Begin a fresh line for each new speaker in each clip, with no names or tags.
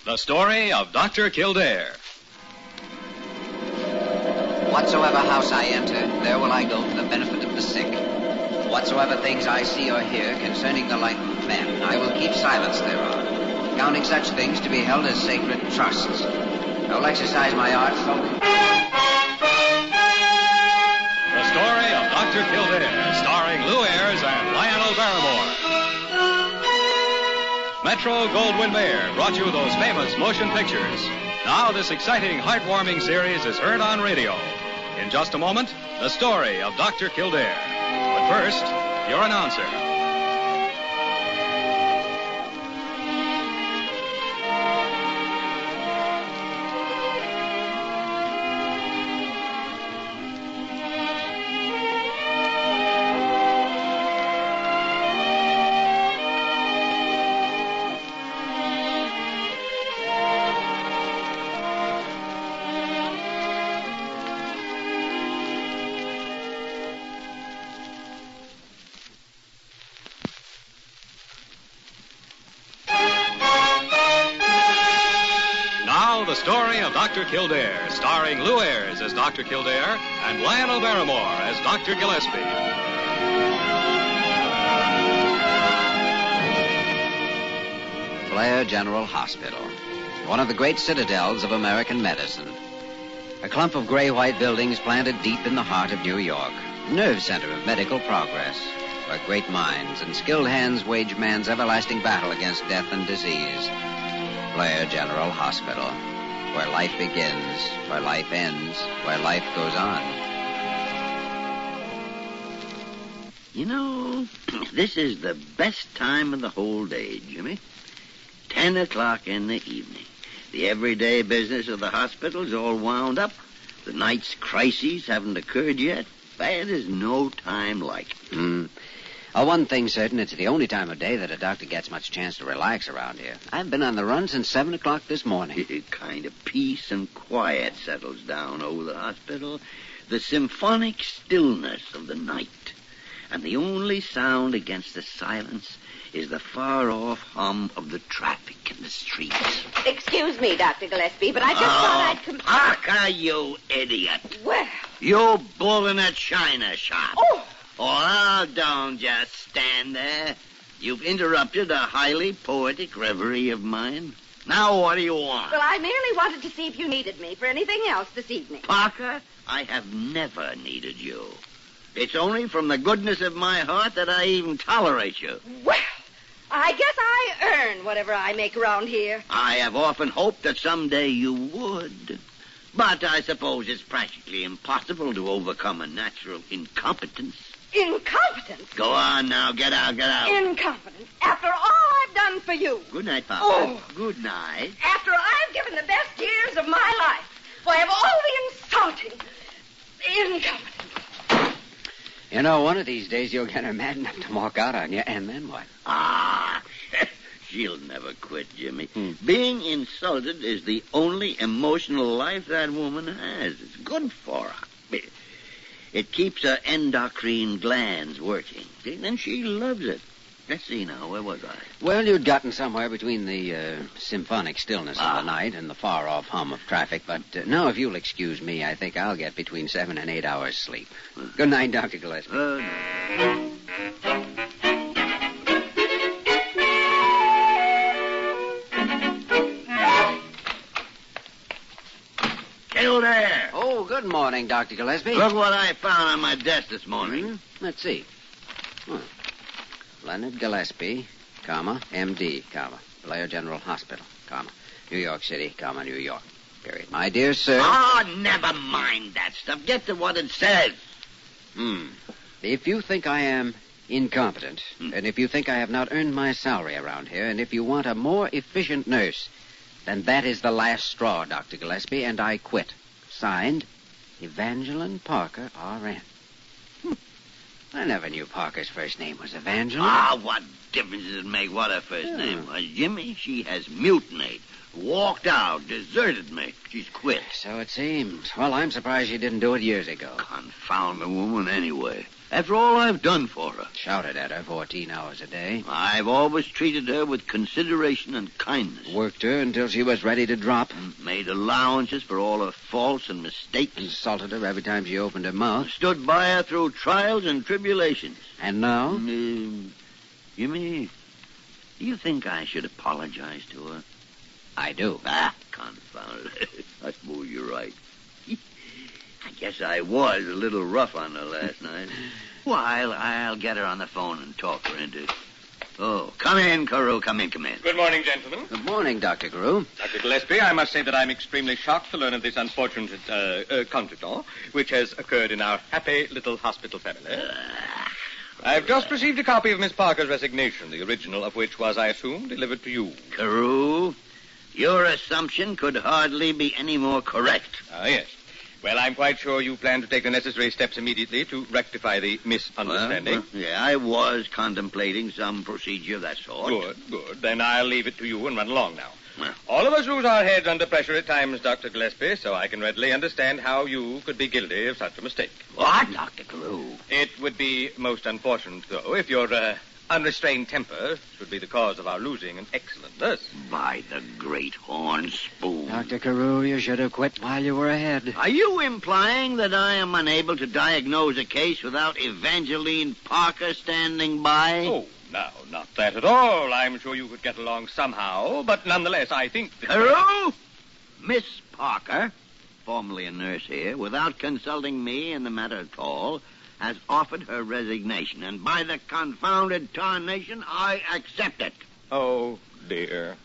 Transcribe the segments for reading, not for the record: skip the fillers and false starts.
The story of Dr. Kildare.
Whatsoever house I enter, there will I go for the benefit of the sick. Whatsoever things I see or hear concerning the life of men, I will keep silence thereon, counting such things to be held as sacred trusts. I will exercise my art solely.
The story of Dr. Kildare, starring Ayres and Lionel Barrymore. Metro-Goldwyn-Mayer brought you those famous motion pictures. Now this exciting, heartwarming series is heard on radio. In just a moment, the story of Dr. Kildare. But first, your announcer. The story of Dr. Kildare, starring Ayres as Dr. Kildare and Lionel Barrymore as Dr. Gillespie.
Blair General Hospital, one of the great citadels of American medicine. A clump of gray-white buildings planted deep in the heart of New York, nerve center of medical progress, where great minds and skilled hands wage man's everlasting battle against death and disease. Blair General Hospital, where life begins, where life ends, where life goes on.
You know, this is the best time of the whole day, Jimmy. 10 o'clock in the evening. The everyday business of the hospital's all wound up. The night's crises haven't occurred yet. There's no time like it.
One thing's certain, it's the only time of day that a doctor gets much chance to relax around here. I've been on the run since 7 o'clock this morning.
Kind of peace and quiet settles down over the hospital. The symphonic stillness of the night. And the only sound against the silence is the far-off hum of the traffic in the streets.
Excuse me, Dr. Gillespie, but I just thought I'd come...
Parker, you idiot.
Well...
You bull in that china shop.
Oh!
Oh, don't just stand there. You've interrupted a highly poetic reverie of mine. Now what do you want?
Well, I merely wanted to see if you needed me for anything else this evening.
Parker, I have never needed you. It's only from the goodness of my heart that I even tolerate you.
Well, I guess I earn whatever I make around here.
I have often hoped that someday you would. But I suppose it's practically impossible to overcome a natural incompetence.
Incompetence?
Go on now. Get out, get out.
Incompetence? After all I've done for you.
Good night, Papa.
Oh.
Good night.
After I've given the best years of my life. Why, of all the insulting, incompetence.
You know, one of these days you'll get her mad enough to walk out on you, and then what?
She'll never quit, Jimmy. Being insulted is the only emotional life that woman has. It's good for her. It keeps her endocrine glands working. See, then she loves it. Let's see now, where was I?
Well, you'd gotten somewhere between the symphonic stillness of the night and the far-off hum of traffic, but now if you'll excuse me, I think I'll get between 7 and 8 hours sleep. Good night, Dr. Gillespie.
Kildare!
Oh, good morning, Dr. Gillespie.
Look what I found on my desk this morning.
Let's see. Leonard Gillespie, comma, M.D., comma, Blair General Hospital, comma, New York City, comma, New York, period. My dear sir...
never mind that stuff. Get to what it says.
If you think I am incompetent, and if you think I have not earned my salary around here, and if you want a more efficient nurse, then that is the last straw, Dr. Gillespie, and I quit. Signed, Evangeline Parker, R.N. I never knew Parker's first name was Evangeline.
What difference does it make what her first name was? Jimmy, she has mutinied, walked out, deserted me. She's quit.
So it seems. Well, I'm surprised she didn't do it years ago.
Confound the woman anyway. After all I've done for her.
Shouted at her 14 hours a day.
I've always treated her with consideration and kindness.
Worked her until she was ready to drop.
Made allowances for all her faults and mistakes.
Insulted her every time she opened her mouth.
Stood by her through trials and tribulations.
And now?
Jimmy, do you think I should apologize to her?
I do.
Confound it. I suppose you're right. I guess I was a little rough on her last night. Well, I'll get her on the phone and talk her into it. Oh, come in, Carew. Come in.
Good morning, gentlemen.
Good morning, Dr. Carew.
Dr. Gillespie, I must say that I'm extremely shocked to learn of this unfortunate contretemps which has occurred in our happy little hospital family. I've just received a copy of Miss Parker's resignation, the original of which was, I assume, delivered to you.
Carew, your assumption could hardly be any more correct.
Ah, yes. Well, I'm quite sure you plan to take the necessary steps immediately to rectify the misunderstanding.
Yeah, I was contemplating some procedure of that sort.
Good. Then I'll leave it to you and run along now.
Well.
All of us lose our heads under pressure at times, Dr. Gillespie, so I can readily understand how you could be guilty of such a mistake.
What, Dr. Carew?
It would be most unfortunate, though, if your unrestrained temper should be the cause of our losing an excellent nurse.
By the great horn spoon.
Dr. Carew, you should have quit while you were ahead.
Are you implying that I am unable to diagnose a case without Evangeline Parker standing by?
Oh, no, not that at all. I'm sure you could get along somehow, but nonetheless, I think that...
Carew? Miss Parker, formerly a nurse here, without consulting me in the matter at all, has offered her resignation, and by the confounded tarnation, I accept it.
Oh, dear.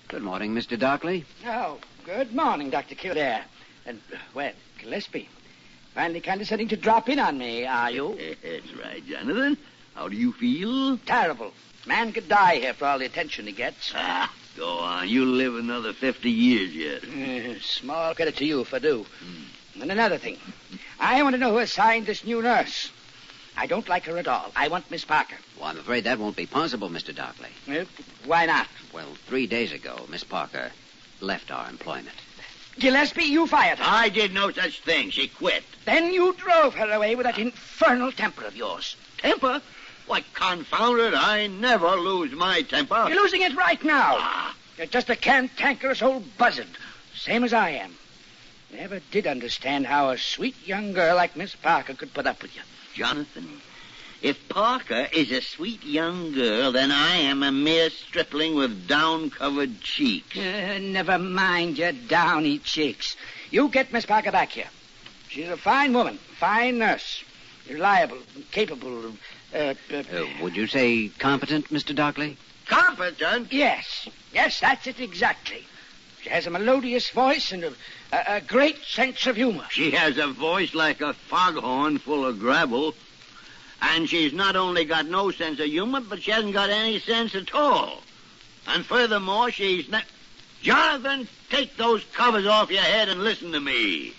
Good morning, Mr. Dockley.
Oh, good morning, Dr. Kildare. And, well, Gillespie, finally condescending to drop in on me, are you?
That's right, Jonathan. How do you feel?
Terrible. Man could die here for all the attention he gets.
Go on. You'll live another 50 years yet.
Small credit to you if I do. And another thing. I want to know who assigned this new nurse. I don't like her at all. I want Miss Parker.
Well, I'm afraid that won't be possible, Mr. Dockley.
Why not?
Well, 3 days ago, Miss Parker left our employment.
Gillespie, you fired her.
I did no such thing. She quit.
Then you drove her away with that infernal temper of yours.
Temper? Why, confound it, I never lose my temper.
You're losing it right now. You're just a cantankerous old buzzard, same as I am. Never did understand how a sweet young girl like Miss Parker could put up with you.
Jonathan, if Parker is a sweet young girl, then I am a mere stripling with down-covered cheeks.
Never mind your downy cheeks. You get Miss Parker back here. She's a fine woman, fine nurse, reliable, capable.
Would you say competent, Mr. Dockley?
Competent?
Yes, that's it exactly. She has a melodious voice and a great sense of humor.
She has a voice like a foghorn full of gravel. And she's not only got no sense of humor, but she hasn't got any sense at all. And furthermore, she's not... Jonathan, take those covers off your head and listen to me.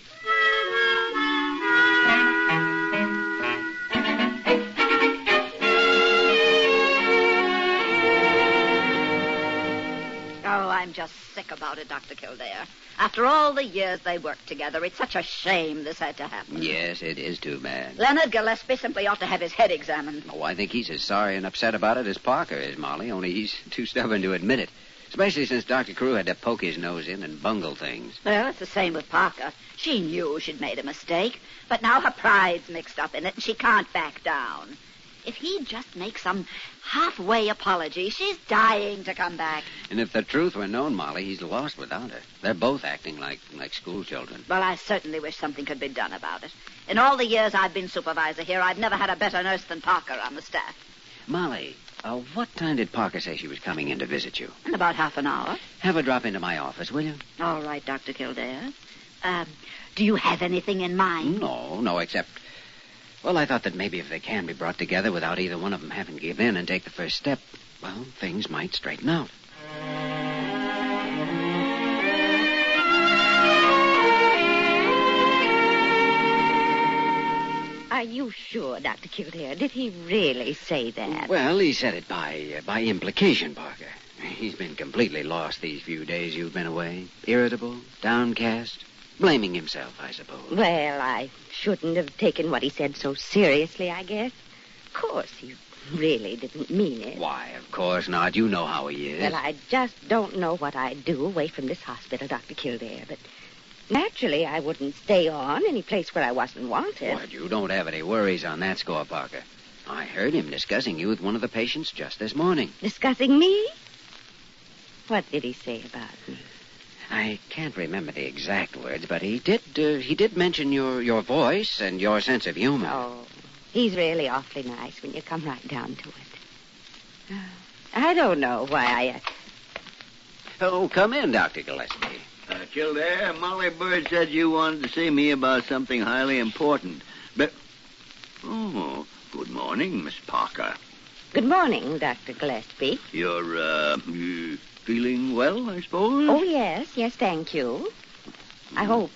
Oh, I'm just sick about it, Dr. Kildare. After all the years they worked together, it's such a shame this had to happen.
Yes, it is too bad.
Leonard Gillespie simply ought to have his head examined.
Oh, I think he's as sorry and upset about it as Parker is, Molly, only he's too stubborn to admit it. Especially since Dr. Carew had to poke his nose in and bungle things.
Well, it's the same with Parker. She knew she'd made a mistake, but now her pride's mixed up in it, and she can't back down. If he'd just make some halfway apology, she's dying to come back.
And if the truth were known, Molly, he's lost without her. They're both acting like school children.
Well, I certainly wish something could be done about it. In all the years I've been supervisor here, I've never had a better nurse than Parker on the staff.
Molly, what time did Parker say she was coming in to visit you?
In about half an hour.
Have her drop into my office, will you?
All right, Dr. Kildare. Do you have anything in mind?
No, except... Well, I thought that maybe if they can be brought together without either one of them having to give in and take the first step, well, things might straighten out.
Are you sure, Dr. Kildare? Did he really say that?
Well, he said it by implication, Parker. He's been completely lost these few days you've been away. Irritable, downcast, blaming himself, I suppose.
Well, I shouldn't have taken what he said so seriously, I guess. Of course, he really didn't mean it.
Why, of course not. You know how he is.
Well, I just don't know what I'd do away from this hospital, Dr. Kildare, but naturally I wouldn't stay on any place where I wasn't wanted.
Well, you don't have any worries on that score, Parker. I heard him discussing you with one of the patients just this morning.
Discussing me? What did he say about me?
I can't remember the exact words, but he did mention your voice and your sense of humor.
Oh, he's really awfully nice when you come right down to it. I don't know why
Oh, come in, Dr. Gillespie.
Kildare, Molly Bird said you wanted to see me about something highly important. But, oh, good morning, Miss Parker.
Good morning, Dr. Gillespie.
You're, feeling well, I suppose?
Oh, yes, thank you. I hope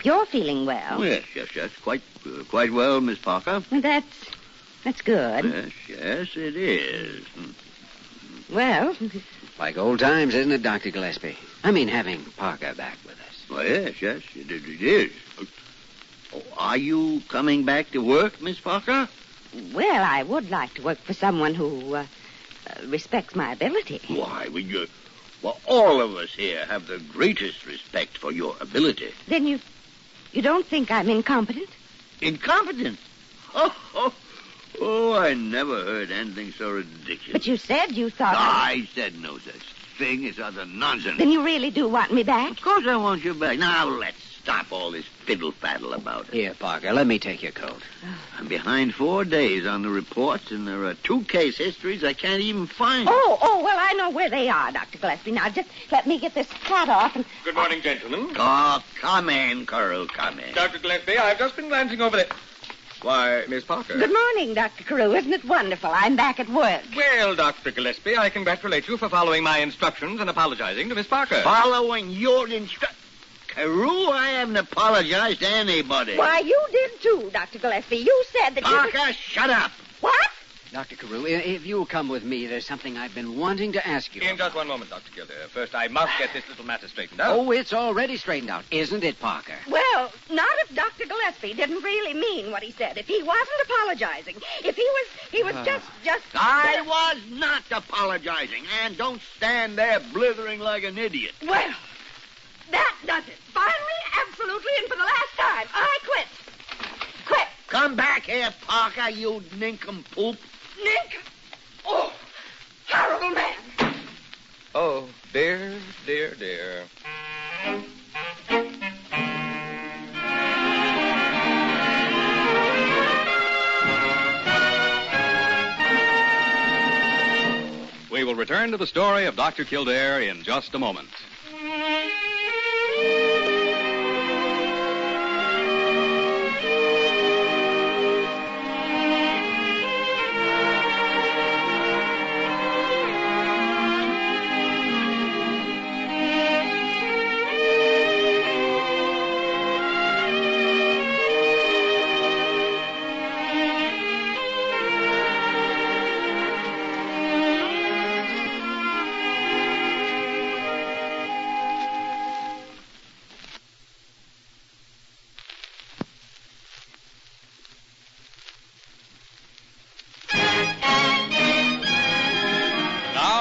you're feeling well.
Oh, yes, quite well, Miss Parker.
Well, that's good.
Yes, it is.
Well,
Like old times, isn't it, Dr. Gillespie? I mean, having Parker back with us.
Well, yes, it is. Oh, are you coming back to work, Miss Parker?
well, I would like to work for someone who respects my ability.
Why, all of us here have the greatest respect for your ability.
Then you don't think I'm incompetent?
Incompetent? Oh, I never heard anything so ridiculous.
But you said you thought
I said no such thing. It's utter nonsense.
Then you really do want me back?
Of course I want you back. Now, let's stop all this fiddle-faddle about it.
Here, Parker, let me take your coat.
I'm behind 4 days on the reports, and there are 2 case histories I can't even find.
Oh, well, I know where they are, Dr. Gillespie. Now, just let me get this hat off and...
Good morning, gentlemen.
Oh, come in, Curl, come in.
Dr. Gillespie, I've just been glancing over the... Why, Miss Parker.
Good morning, Dr. Carew. Isn't it wonderful? I'm back at work.
Well, Dr. Gillespie, I congratulate you for following my instructions and apologizing to Miss Parker.
Following your instructions? Carew, I haven't apologized to anybody.
Why, you did too, Dr. Gillespie. You said that
Parker, shut up.
What?
Dr. Carew, if you'll come with me, there's something I've been wanting to ask you.
In just one moment, Dr. Kildare. First, I must get this little matter straightened out.
Oh, it's already straightened out, isn't it, Parker?
Well, not if Dr. Gillespie didn't really mean what he said. If he wasn't apologizing. If he was just...
I was not apologizing, and don't stand there blithering like an idiot.
Well, that does it. Finally, absolutely, and for the last time, I quit. Quit.
Come back here, Parker, you nincompoop.
Nick! Oh, horrible man.
Oh, dear, dear, dear.
We will return to the story of Dr. Kildare in just a moment.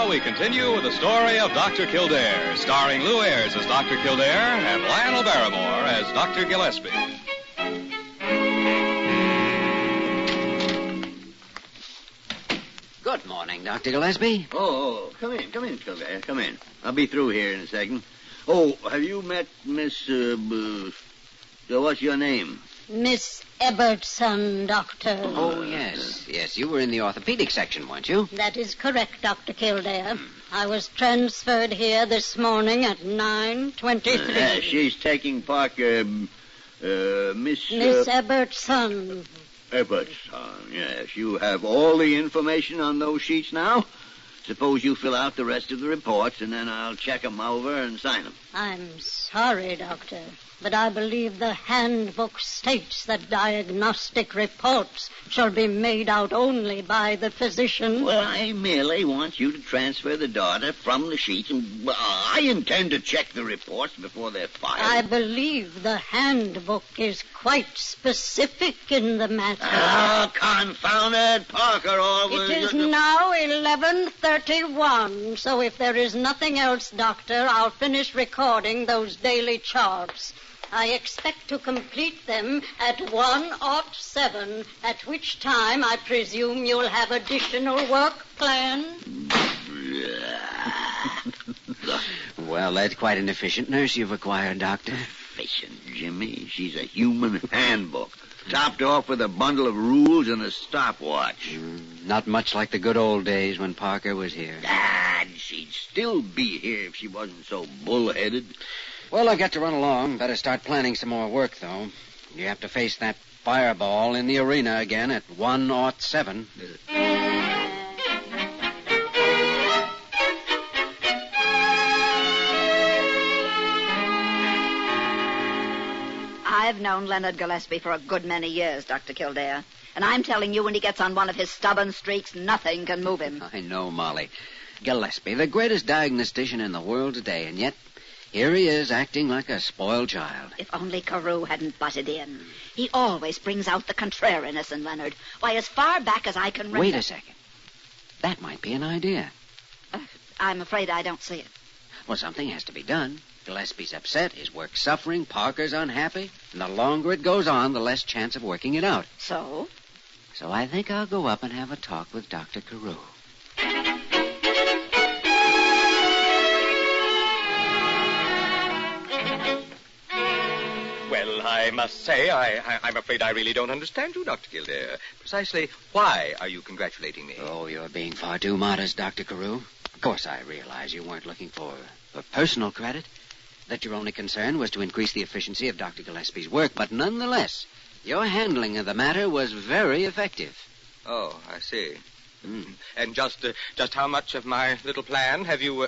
We continue with the story of Dr. Kildare, starring Lou Ayres as Dr. Kildare and Lionel Barrymore as Dr. Gillespie.
Good morning, Dr. Gillespie.
Oh, come in, Kildare, come in. I'll be through here in a second. Oh, have you met Miss, what's your name?
Miss Ebertson, Doctor.
Oh, yes. Yes, you were in the orthopedic section, weren't you?
That is correct, Dr. Kildare. I was transferred here this morning at 9:23.
She's taking Parker, Miss
Ebertson.
Ebertson, yes. You have all the information on those sheets now? Suppose you fill out the rest of the reports, and then I'll check them over and sign them.
I'm Sorry, Doctor, but I believe the handbook states that diagnostic reports shall be made out only by the physician.
Well, I merely want you to transfer the daughter from the sheet, and I intend to check the reports before they're filed.
I believe the handbook is quite specific in the matter.
Oh, confound it, Parker always...
It is now 11:31, so if there is nothing else, Doctor, I'll finish recording those daily charts. I expect to complete them at 1:07, at which time I presume you'll have additional work planned.
Well, that's quite an efficient nurse you've acquired, Doctor.
Efficient, Jimmy. She's a human handbook, topped off with a bundle of rules and a stopwatch.
Not much like the good old days when Parker was here.
She'd still be here if she wasn't so bullheaded.
Well, I've got to run along. Better start planning some more work, though. You have to face that fireball in the arena again at 1:07.
I've known Leonard Gillespie for a good many years, Dr. Kildare. And I'm telling you, when he gets on one of his stubborn streaks, nothing can move him.
I know, Molly. Gillespie, the greatest diagnostician in the world today, and yet here he is acting like a spoiled child.
If only Carew hadn't butted in. He always brings out the contrariness in Leonard. Why, as far back as I can remember...
Wait a second. That might be an idea.
I'm afraid I don't see it.
Well, something has to be done. Gillespie's upset, his work's suffering, Parker's unhappy, and the longer it goes on, the less chance of working it out.
So?
So I think I'll go up and have a talk with Dr. Carew.
Well, I must say, I'm afraid I really don't understand you, Dr. Kildare. Precisely why are you congratulating me?
Oh, you're being far too modest, Dr. Carew. Of course, I realize you weren't looking for personal credit, that your only concern was to increase the efficiency of Dr. Gillespie's work, but nonetheless, your handling of the matter was very effective.
Oh, I see. And just how much of my little plan have you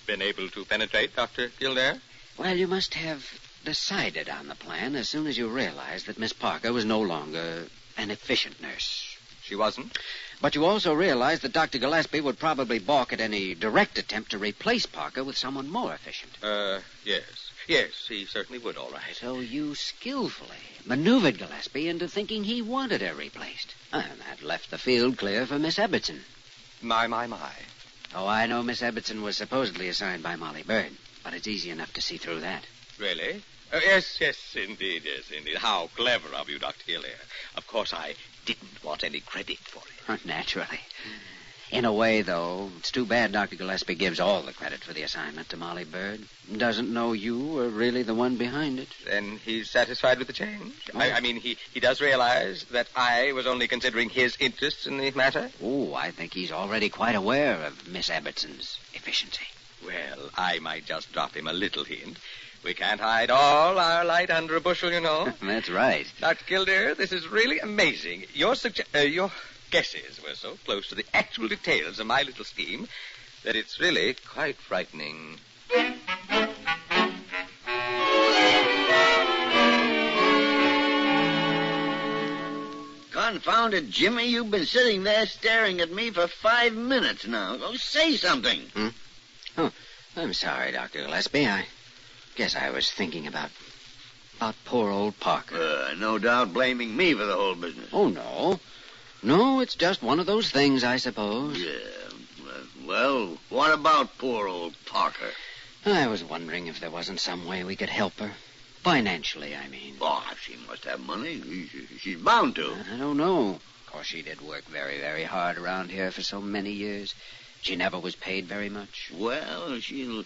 been able to penetrate, Dr. Kildare?
Well, you must have decided on the plan as soon as you realized that Miss Parker was no longer an efficient nurse.
She wasn't?
But you also realized that Dr. Gillespie would probably balk at any direct attempt to replace Parker with someone more efficient.
Yes. Yes, he certainly would, all right.
So you skillfully maneuvered Gillespie into thinking he wanted her replaced. And that left the field clear for Miss Ebbetson.
My.
Oh, I know Miss Ebbetson was supposedly assigned by Molly Bird, but it's easy enough to see through that.
Really? Yes, indeed. How clever of you, Dr. Kildare. Of course, I didn't want any credit for it.
Naturally. In a way, though, it's too bad Dr. Gillespie gives all the credit for the assignment to Molly Bird. Doesn't know you were really the one behind it.
Then he's satisfied with the change?
Oh.
I mean, he does realize that I was only considering his interests in the matter?
Oh, I think he's already quite aware of Miss Ebbetson's efficiency.
Well, I might just drop him a little hint. We can't hide all our light under a bushel, you know.
That's right.
Dr. Kildare, this is really amazing. Your guesses were so close to the actual details of my little scheme that it's really quite frightening.
Confound it, Jimmy. You've been sitting there staring at me for 5 minutes now. Go say something.
Oh, I'm sorry, Dr. Gillespie. I guess I was thinking about poor old Parker.
No doubt blaming me for the whole business.
Oh, no. No, it's just one of those things, I suppose.
Yeah. Well, what about poor old Parker?
I was wondering if there wasn't some way we could help her. Financially, I mean.
Oh, she must have money. She's bound to.
I don't know. Of course, she did work very, very hard around here for so many years. She never was paid very much.
Well, she'll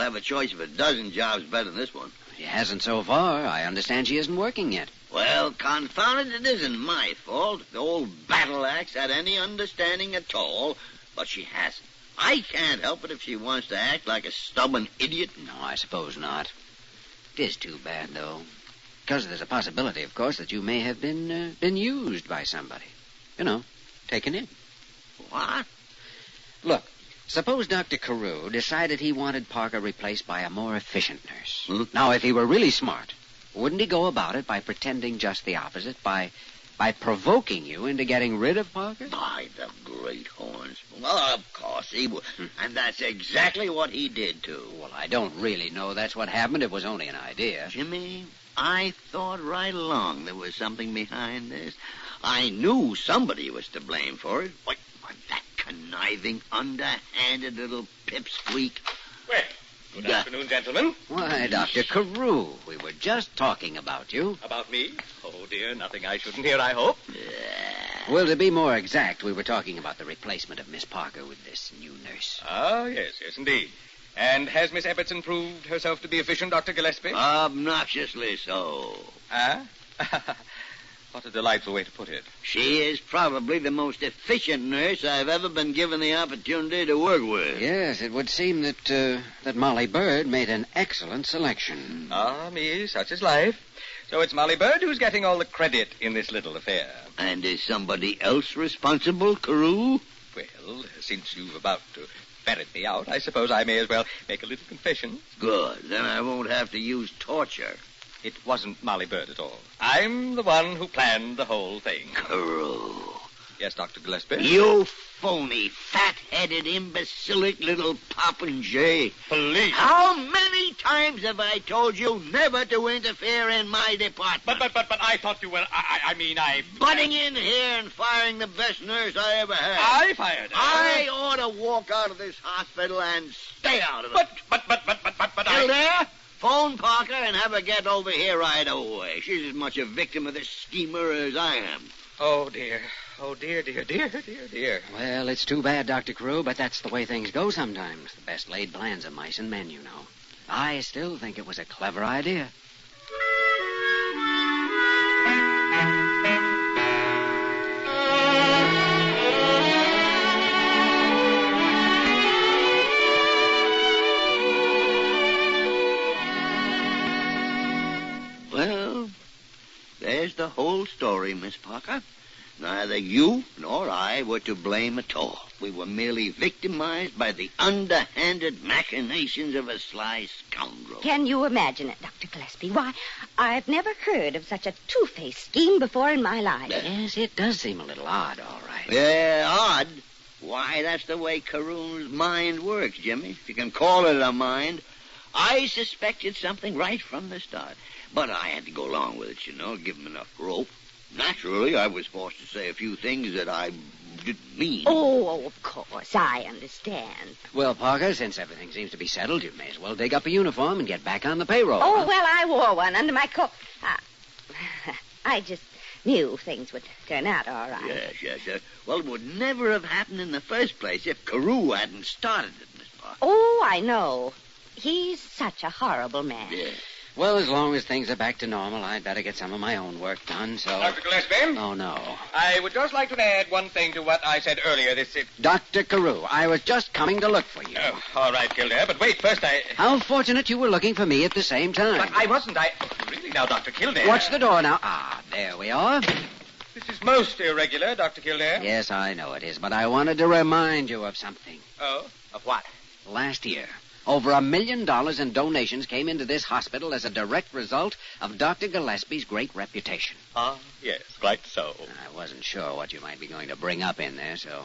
have a choice of a dozen jobs better than this one.
She hasn't so far. I understand she isn't working yet.
Well, confound it, it isn't my fault. The old battle axe had any understanding at all, but she hasn't. I can't help it if she wants to act like a stubborn idiot.
No, I suppose not. It is too bad, though. Because there's a possibility, of course, that you may have been used by somebody. You know, taken in.
What?
Look, Suppose Dr. Carew decided he wanted Parker replaced by a more efficient nurse.
Hmm?
Now, if he were really smart, wouldn't he go about it by pretending just the opposite, by provoking you into getting rid of Parker?
By the great horns. Well, of course he would. And that's exactly what he did, too.
Well, I don't really know that's what happened. It was only an idea.
Jimmy, I thought right along there was something behind this. I knew somebody was to blame for it. What that conniving, underhanded little pipsqueak.
Well, good afternoon, gentlemen.
Why, Dr. Carew, we were just talking about you.
About me? Oh, dear, nothing I shouldn't hear, I hope.
Well, to be more exact, we were talking about the replacement of Miss Parker with this new nurse.
Ah, yes, indeed. And has Miss Epperson proved herself to be efficient, Dr. Gillespie?
Obnoxiously so.
Ah? What a delightful way to put it.
She is probably the most efficient nurse I've ever been given the opportunity to work with.
Yes, it would seem that Molly Bird made an excellent selection.
Ah, me, such is life. So it's Molly Bird who's getting all the credit in this little affair.
And is somebody else responsible, Carew?
Well, since you're about to ferret me out, I suppose I may as well make a little confession.
Good. Then I won't have to use torture.
It wasn't Molly Bird at all. I'm the one who planned the whole thing.
Carew.
Yes, Dr. Gillespie?
You phony, fat-headed, imbecilic little popinjay.
Police!
How many times have I told you never to interfere in my department?
But I thought you were... I
Butting in here and firing the best nurse I ever had.
I fired her.
I ought to walk out of this hospital and stay out of it.
But
Kildare, phone Parker and have her get over here right away. She's as much a victim of this schemer as I am.
Oh, dear. Oh, dear.
Well, it's too bad, Dr. Carew, but that's the way things go sometimes. The best laid plans of mice and men, you know. I still think it was a clever idea.
Well, there's the whole story, Miss Parker. Neither you nor I were to blame at all. We were merely victimized by the underhanded machinations of a sly scoundrel.
Can you imagine it, Dr. Gillespie? Why, I've never heard of such a two-faced scheme before in my life.
Yes, it does seem a little odd, all right.
Yeah, odd. Why, that's the way Carew's mind works, Jimmy. If you can call it a mind. I suspected something right from the start. But I had to go along with it, you know, give him enough rope. Naturally, I was forced to say a few things that I didn't mean.
Oh, of course, I understand.
Well, Parker, since everything seems to be settled, you may as well dig up a uniform and get back on the payroll.
Oh, well, I wore one under my coat. I just knew things would turn out all right.
Yes. Well, it would never have happened in the first place if Carew hadn't started it, Miss Parker.
Oh, I know. He's such a horrible man.
Yes.
Well, as long as things are back to normal, I'd better get some of my own work done, so...
Dr. Gillespie?
Oh, no.
I would just like to add one thing to what I said earlier.
Dr. Carew, I was just coming to look for you.
Oh, all right, Kildare, but wait, first
How fortunate you were looking for me at the same time.
But I wasn't. Really now, Dr. Kildare.
Watch the door now. Ah, there we are.
This is most irregular, Dr. Kildare.
Yes, I know it is, but I wanted to remind you of something.
Oh? Of what?
Last year, over $1 million in donations came into this hospital as a direct result of Dr. Gillespie's great reputation.
Ah, yes, quite so.
I wasn't sure what you might be going to bring up in there, so...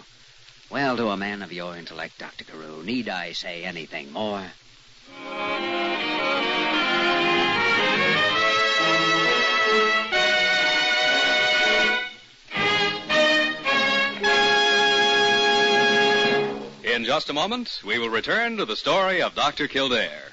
Well, to a man of your intellect, Dr. Carew, need I say anything more?
In just a moment, we will return to the story of Dr. Kildare.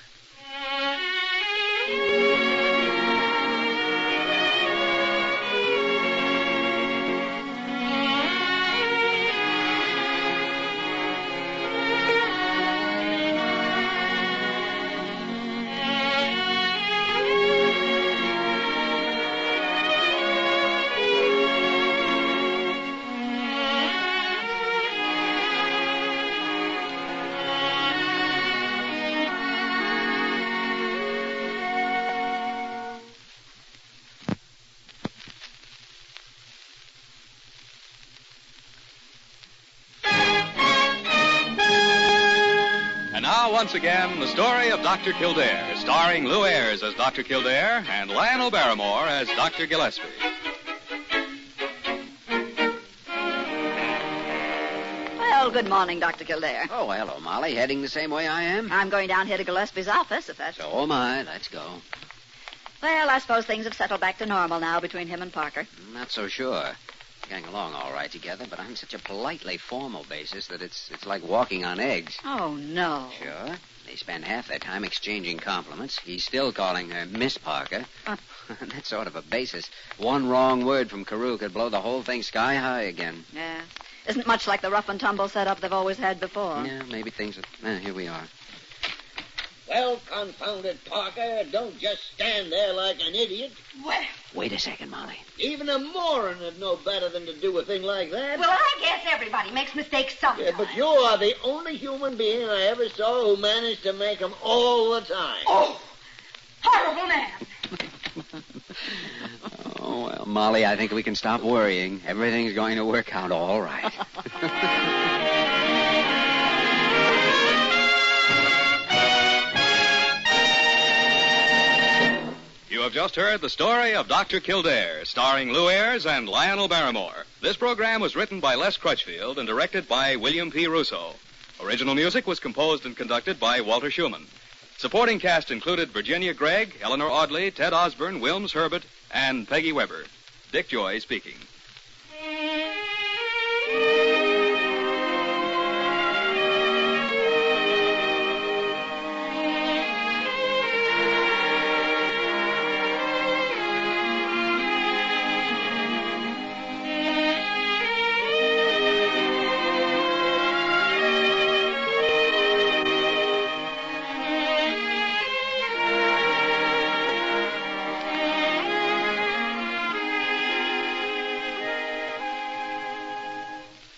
once again the story of Dr. Kildare, starring Lou Ayres as Dr. Kildare and Lionel Barrymore as Dr. Gillespie.
Well, good morning, Dr. Kildare.
Oh, hello, Molly. Heading the same way I am?
I'm going down here to Gillespie's office, if that's...
So am I. Let's go.
Well, I suppose things have settled back to normal now between him and Parker.
Not so sure. Getting along all right together, but on such a politely formal basis that it's like walking on eggs.
Oh, no.
Sure. They spend half their time exchanging compliments. He's still calling her Miss Parker. That sort of a basis. One wrong word from Carew could blow the whole thing sky high again.
Yeah. Isn't much like the rough and tumble setup they've always had before.
Yeah, maybe things are... here we are.
Well, confound it, Parker. Don't just stand there like an idiot.
Well,
Wait a second, Molly.
Even a moron would know better than to do a thing like that.
well, I guess everybody makes mistakes sometimes.
Yeah, but you are the only human being I ever saw who managed to make them all the time.
Oh, horrible man.
Oh, well, Molly, I think we can stop worrying. Everything's going to work out all right.
You have just heard the story of Dr. Kildare, starring Lou Ayres and Lionel Barrymore. This program was written by Les Crutchfield and directed by William P. Russo. Original music was composed and conducted by Walter Schumann. Supporting cast included Virginia Gregg, Eleanor Audley, Ted Osborne, Wilms Herbert, and Peggy Weber. Dick Joy speaking.